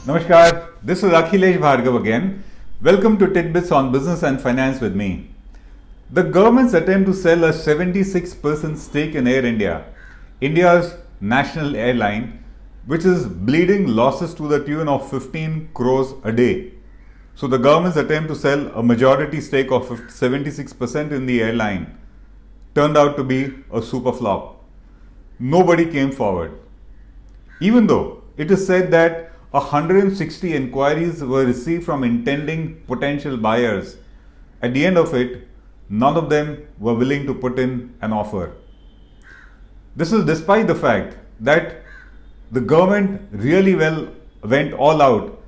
Namaskar, this is Akhilesh Bhargava again. Welcome to Tidbits on Business and Finance with me. The government's attempt to sell a 76% stake in Air India, India's national airline, which is bleeding losses to the tune of 15 crores a day. So the government's attempt to sell a majority stake of 76% in the airline turned out to be a super flop. Nobody came forward. Even though it is said that 160 enquiries were received from intending potential buyers, at the end of it, none of them were willing to put in an offer. This is despite the fact that the government really well went all out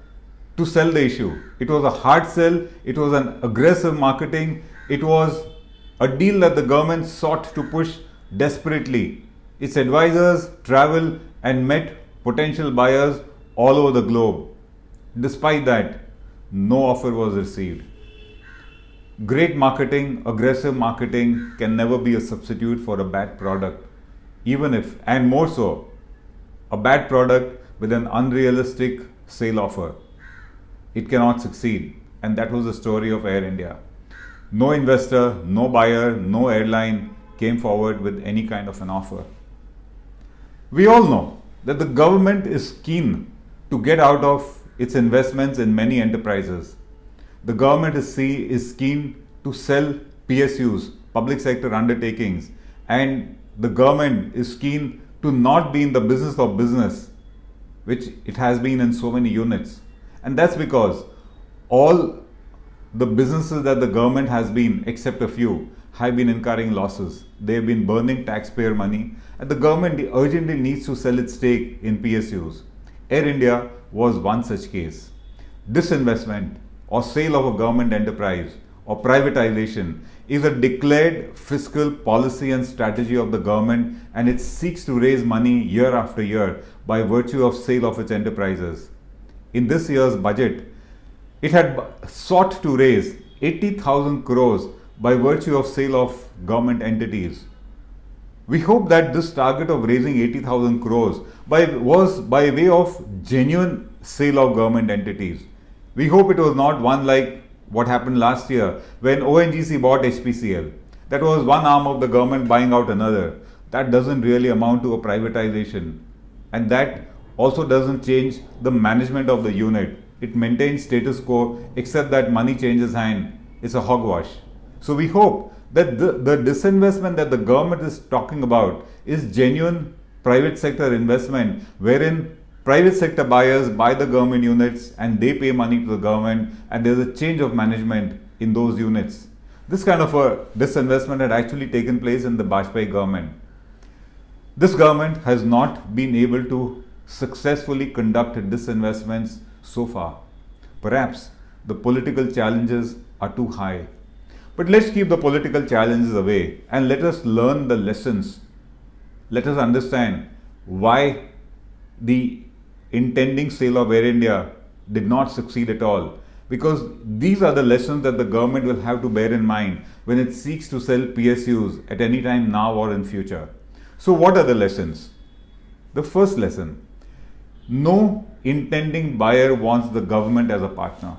to sell the issue. It was a hard sell, it was an aggressive marketing, it was a deal that the government sought to push desperately. Its advisors traveled and met potential buyers all over the globe. Despite that, no offer was received. Great marketing, aggressive marketing can never be a substitute for a bad product, even if, and more so, a bad product with an unrealistic sale offer. It cannot succeed, and that was the story of Air India. No investor, no buyer, no airline came forward with any kind of an offer. We all know that the government is keen to get out of its investments in many enterprises. The government is keen to sell PSUs, public sector undertakings, and the government is keen to not be in the business of business, which it has been in so many units. And that's because all the businesses that the government has been, except a few, have been incurring losses. They have been burning taxpayer money, and the government urgently needs to sell its stake in PSUs. Air India was one such case. Disinvestment or sale of a government enterprise or privatization is a declared fiscal policy and strategy of the government, and it seeks to raise money year after year by virtue of sale of its enterprises. In this year's budget, it had sought to raise 80,000 crores by virtue of sale of government entities. We hope that this target of raising 80,000 crores was by way of genuine sale of government entities. We hope it was not one like what happened last year when ONGC bought HPCL. That was one arm of the government buying out another. That doesn't really amount to a privatization. And that also doesn't change the management of the unit. It maintains status quo, except that money changes hand. It's a hogwash. So we hope that the disinvestment that the government is talking about is genuine private sector investment, wherein private sector buyers buy the government units and they pay money to the government, and there's a change of management in those units. This kind of a disinvestment had actually taken place in the Bajpayee government. This government has not been able to successfully conduct disinvestments so far. Perhaps the political challenges are too high. But let's keep the political challenges away and let us learn the lessons. Let us understand why the intending sale of Air India did not succeed at all. Because these are the lessons that the government will have to bear in mind when it seeks to sell PSUs at any time now or in future. So what are the lessons? The first lesson: no intending buyer wants the government as a partner.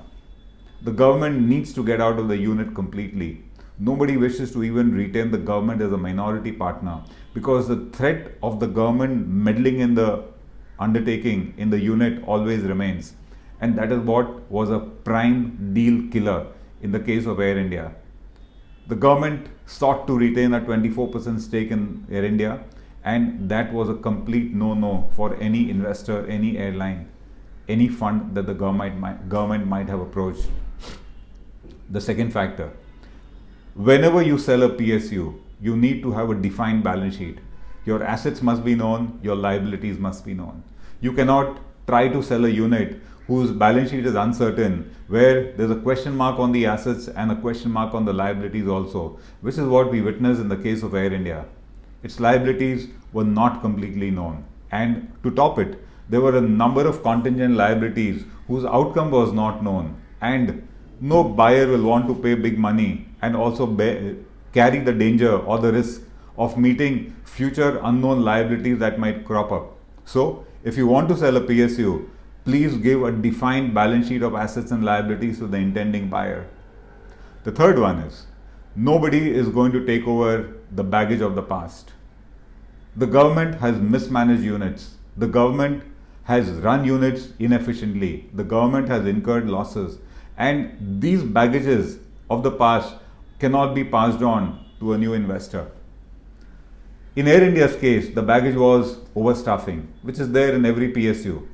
The government needs to get out of the unit completely. Nobody wishes to even retain the government as a minority partner, because the threat of the government meddling in the undertaking in the unit always remains. And that is what was a prime deal killer in the case of Air India. The government sought to retain a 24% stake in Air India, and that was a complete no-no for any investor, any airline, any fund that the government might have approached. The second factor: whenever you sell a PSU, you need to have a defined balance sheet. Your assets must be known, your liabilities must be known. You cannot try to sell a unit whose balance sheet is uncertain, where there's a question mark on the assets and a question mark on the liabilities also, which is what we witnessed in the case of Air India. Its liabilities were not completely known. And to top it, there were a number of contingent liabilities whose outcome was not known. And no buyer will want to pay big money and also carry the danger or the risk of meeting future unknown liabilities that might crop up. So, if you want to sell a PSU, Please give a defined balance sheet of assets and liabilities to the intending buyer. The third one is, nobody is going to take over the baggage of the past. The government has mismanaged units. The government has run units inefficiently. The government has incurred losses. And these baggages of the past cannot be passed on to a new investor. In Air India's case, the baggage was overstaffing, which is there in every PSU.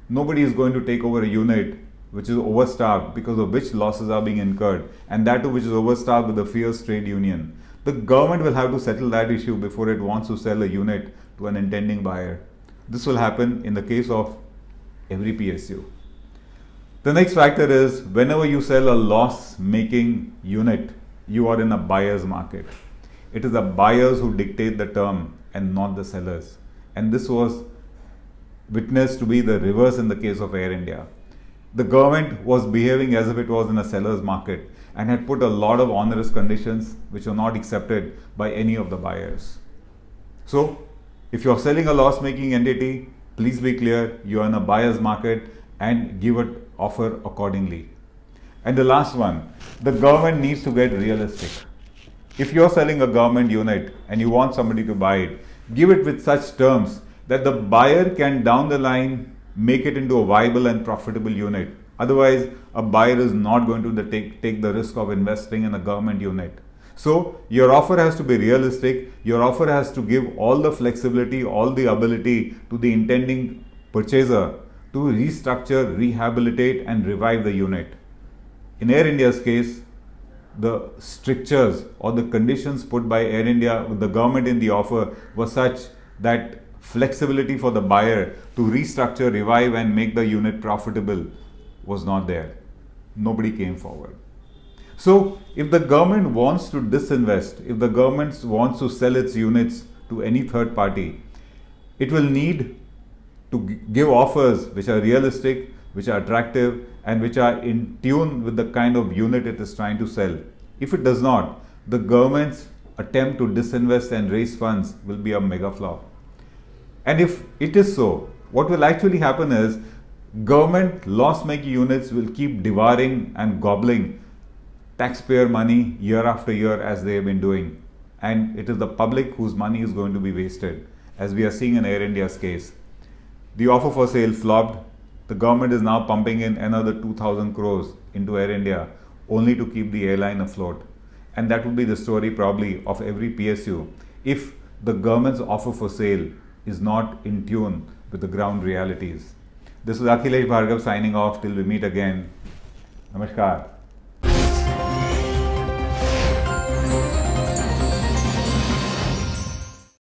Nobody is going to take over a unit which is overstaffed, because of which losses are being incurred, and that too which is overstaffed with a fierce trade union. The government will have to settle that issue before it wants to sell a unit to an intending buyer. This will happen in the case of every PSU. The next factor is, whenever you sell a loss-making unit, you are in a buyer's market. It is the buyers who dictate the term and not the sellers. And this was witnessed to be the reverse in the case of Air India. The government was behaving as if it was in a seller's market and had put a lot of onerous conditions which were not accepted by any of the buyers. So, if you are selling a loss-making entity, please be clear, you are in a buyer's market and give it offer accordingly. And the last one, the government needs to get realistic. If you are selling a government unit and you want somebody to buy it, give it with such terms that the buyer can down the line make it into a viable and profitable unit. Otherwise, a buyer is not going to take the risk of investing in a government unit. So, your offer has to be realistic. Your offer has to give all the flexibility, all the ability to the intending purchaser to restructure, rehabilitate and revive the unit. In Air India's case, the strictures or the conditions put by Air India with the government in the offer were such that flexibility for the buyer to restructure, revive and make the unit profitable was not there. Nobody came forward. So, if the government wants to disinvest, if the government wants to sell its units to any third party, it will need to give offers which are realistic, which are attractive and which are in tune with the kind of unit it is trying to sell. If it does not, the government's attempt to disinvest and raise funds will be a mega flop. And if it is so, what will actually happen is government loss-making units will keep devouring and gobbling taxpayer money year after year as they have been doing. And it is the public whose money is going to be wasted, as we are seeing in Air India's case. The offer for sale flopped. The government is now pumping in another 2,000 crores into Air India only to keep the airline afloat. And that would be the story probably of every PSU if the government's offer for sale is not in tune with the ground realities. This is Akhilesh Bhargava signing off till we meet again. Namaskar.